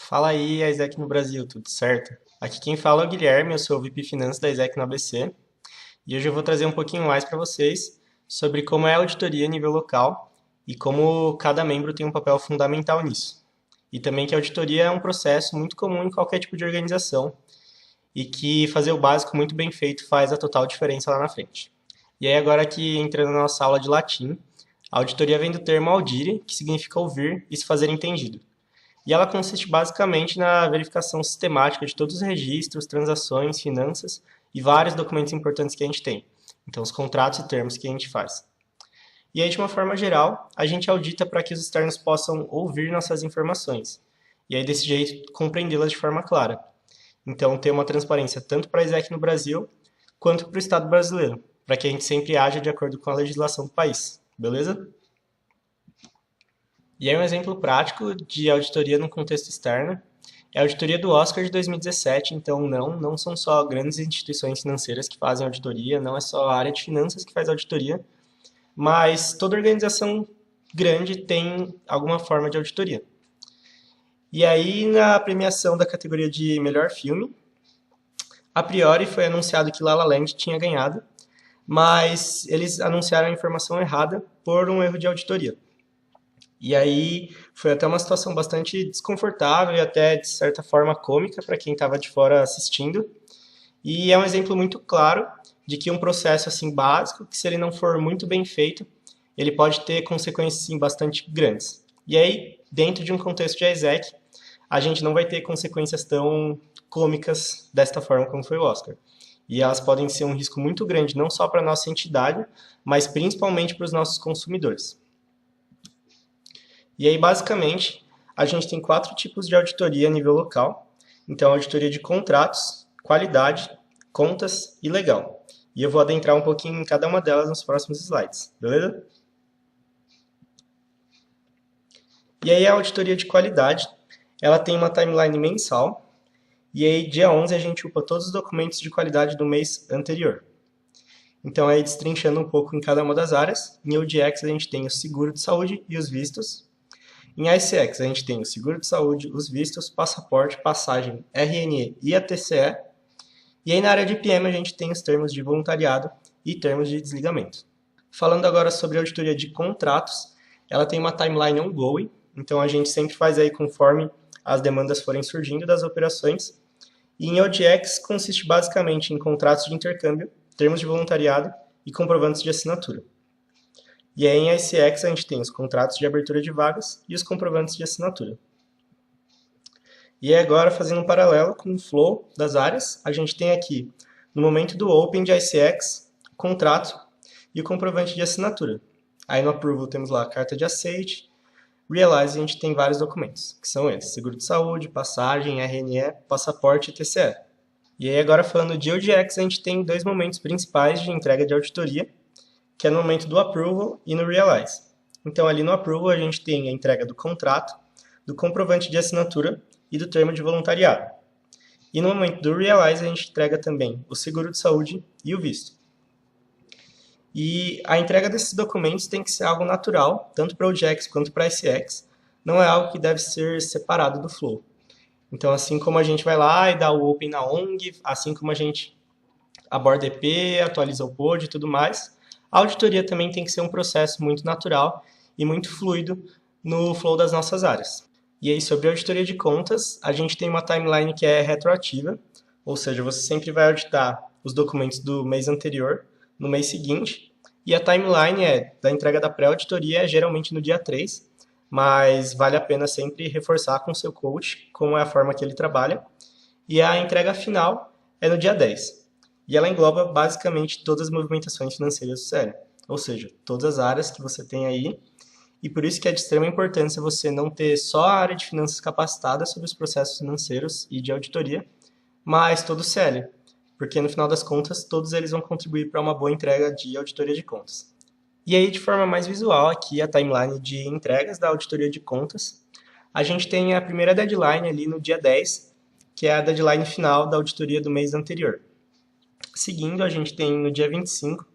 Fala aí, a Isaac no Brasil, tudo certo? Aqui quem fala é o Guilherme, eu sou o VP Finanças da Isaac no ABC e hoje eu vou trazer um pouquinho mais para vocês sobre como é a auditoria a nível local e como cada membro tem um papel fundamental nisso. E também que a auditoria é um processo muito comum em qualquer tipo de organização e que fazer o básico muito bem feito faz a total diferença lá na frente. E aí agora aqui entrando na nossa aula de latim, a auditoria vem do termo audire, que significa ouvir e se fazer entendido. E ela consiste basicamente na verificação sistemática de todos os registros, transações, finanças e vários documentos importantes que a gente tem. Então, os contratos e termos que a gente faz. E aí, de uma forma geral, a gente audita para que os externos possam ouvir nossas informações. E aí, desse jeito, compreendê-las de forma clara. Então, ter uma transparência tanto para a ISEC no Brasil, quanto para o Estado brasileiro, para que a gente sempre haja de acordo com a legislação do país. Beleza? E aí um exemplo prático de auditoria no contexto externo é a auditoria do Oscar de 2017. Então, não são só grandes instituições financeiras que fazem auditoria, não é só a área de finanças que faz auditoria, mas toda organização grande tem alguma forma de auditoria. E aí, na premiação da categoria de melhor filme, a priori foi anunciado que La La Land tinha ganhado, mas eles anunciaram a informação errada por um erro de auditoria. E aí foi até uma situação bastante desconfortável e até de certa forma cômica para quem estava de fora assistindo. E é um exemplo muito claro de que um processo assim básico, que se ele não for muito bem feito, ele pode ter consequências assim, bastante grandes. E aí, dentro de um contexto de ISEC, a gente não vai ter consequências tão cômicas desta forma como foi o Oscar. E elas podem ser um risco muito grande, não só para a nossa entidade, mas principalmente para os nossos consumidores. E aí, basicamente, a gente tem 4 tipos de auditoria a nível local. Então, auditoria de contratos, qualidade, contas e legal. E eu vou adentrar um pouquinho em cada uma delas nos próximos slides, beleza? E aí, a auditoria de qualidade, ela tem uma timeline mensal. E aí, dia 11, a gente upa todos os documentos de qualidade do mês anterior. Então, aí, destrinchando um pouco em cada uma das áreas, em ODX a gente tem o seguro de saúde e os vistos. Em ICX, a gente tem o seguro de saúde, os vistos, passaporte, passagem, RNE e a TCE. E aí na área de PM a gente tem os termos de voluntariado e termos de desligamento. Falando agora sobre a auditoria de contratos, ela tem uma timeline ongoing, então a gente sempre faz aí conforme as demandas forem surgindo das operações. E em ODX consiste basicamente em contratos de intercâmbio, termos de voluntariado e comprovantes de assinatura. E aí em ICX a gente tem os contratos de abertura de vagas e os comprovantes de assinatura. E aí agora, fazendo um paralelo com o flow das áreas, a gente tem aqui, no momento do Open de ICX, o contrato e o comprovante de assinatura. Aí no Approval temos lá a carta de aceite, Realize a gente tem vários documentos, que são esses, seguro de saúde, passagem, RNE, passaporte e TCE. E aí agora falando de ODX, a gente tem 2 momentos principais de entrega de auditoria, que é no momento do Approval e no Realize. Então, ali no Approval, a gente tem a entrega do contrato, do comprovante de assinatura e do termo de voluntariado. E no momento do Realize, a gente entrega também o seguro de saúde e o visto. E a entrega desses documentos tem que ser algo natural, tanto para o ODX quanto para a ICX. Não é algo que deve ser separado do Flow. Então, assim como a gente vai lá e dá o Open na ONG, assim como a gente aborda EP, atualiza o POD e tudo mais, a auditoria também tem que ser um processo muito natural e muito fluido no flow das nossas áreas. E aí, sobre a auditoria de contas, a gente tem uma timeline que é retroativa, ou seja, você sempre vai auditar os documentos do mês anterior no mês seguinte, e a timeline da entrega da pré-auditoria é geralmente no dia 3, mas vale a pena sempre reforçar com o seu coach como é a forma que ele trabalha, e a entrega final é no dia 10. E ela engloba basicamente todas as movimentações financeiras do CL, ou seja, todas as áreas que você tem aí, e por isso que é de extrema importância você não ter só a área de finanças capacitada sobre os processos financeiros e de auditoria, mas todo o CL, porque no final das contas todos eles vão contribuir para uma boa entrega de auditoria de contas. E aí, de forma mais visual, aqui a timeline de entregas da auditoria de contas, a gente tem a primeira deadline ali no dia 10, que é a deadline final da auditoria do mês anterior. Seguindo, a gente tem no dia 25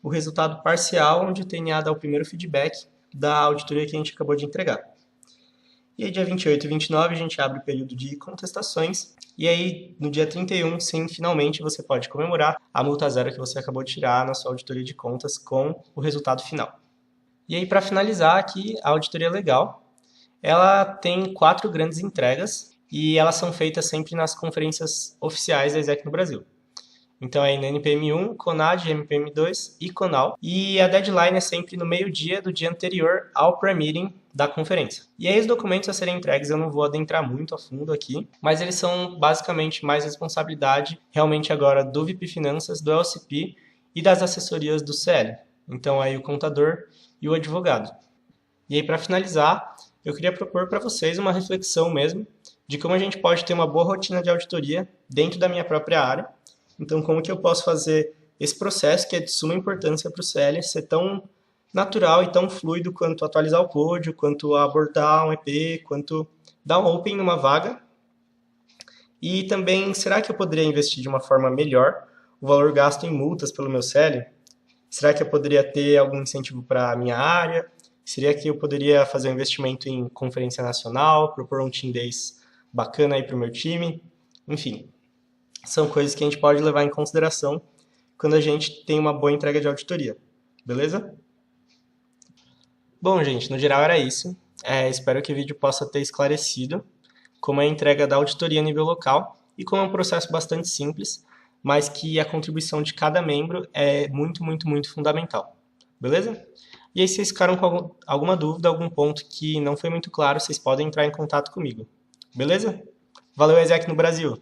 o resultado parcial, onde o TNA dá o primeiro feedback da auditoria que a gente acabou de entregar. E aí, dia 28 e 29, a gente abre o período de contestações. E aí, no dia 31, sim, finalmente você pode comemorar a multa zero que você acabou de tirar na sua auditoria de contas com o resultado final. E aí, para finalizar aqui, a auditoria legal, ela tem 4 grandes entregas e elas são feitas sempre nas conferências oficiais da ESEC no Brasil. Então é na NPM1, CONAD, MPM2 e CONAL. E a deadline é sempre no meio-dia do dia anterior ao pré-meeting da conferência. E aí os documentos a serem entregues eu não vou adentrar muito a fundo aqui, mas eles são basicamente mais responsabilidade realmente agora do VP Finanças, do LCP e das assessorias do CL. Então aí o contador e o advogado. E aí para finalizar, eu queria propor para vocês uma reflexão mesmo de como a gente pode ter uma boa rotina de auditoria dentro da minha própria área. Então, como que eu posso fazer esse processo, que é de suma importância para o CL, ser tão natural e tão fluido quanto atualizar o código, quanto abordar um EP, quanto dar um open numa vaga. E também, será que eu poderia investir de uma forma melhor o valor gasto em multas pelo meu CL? Será que eu poderia ter algum incentivo para a minha área? Seria que eu poderia fazer um investimento em conferência nacional, propor um team days bacana aí para o meu time? Enfim, são coisas que a gente pode levar em consideração quando a gente tem uma boa entrega de auditoria. Beleza? Bom, gente, no geral era isso. Espero que o vídeo possa ter esclarecido como é a entrega da auditoria a nível local e como é um processo bastante simples, mas que a contribuição de cada membro é muito, muito, muito fundamental. Beleza? E aí, se vocês ficaram com alguma dúvida, algum ponto que não foi muito claro, vocês podem entrar em contato comigo. Beleza? Valeu, ESEC no Brasil!